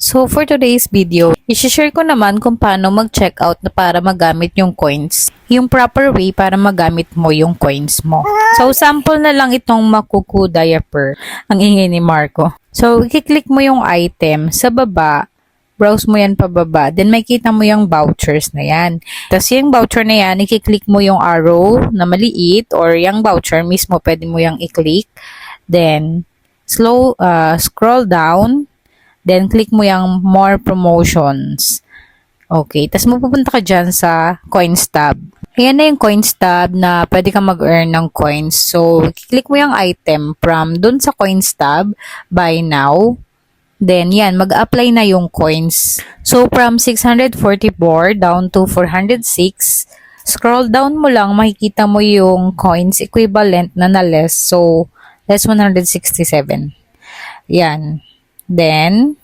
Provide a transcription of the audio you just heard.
So for today's video, i-share ko naman kung paano mag-checkout na para magamit yung coins. Yung proper way para magamit mo yung coins mo. So sample na lang itong Makuku diaper. Ang ingay ni Marco. So i-click mo yung item sa baba. Browse mo yan pababa. Then makita mo yung vouchers na yan. Tapos yung voucher na yan, i-click mo yung arrow na maliit or yung voucher mismo pwede mo yung i-click. Then scroll down. Then, click mo yung more promotions. Okay. Tapos, mapupunta ka dyan sa coins tab. Ayan na yung coins tab na pwede ka mag-earn ng coins. So, click mo yung item from dun sa coins tab, buy now. Then, yan, mag-apply na yung coins. So, from 644 down to 406, scroll down mo lang, makikita mo yung coins equivalent na less. So, less 167. Yan. Then,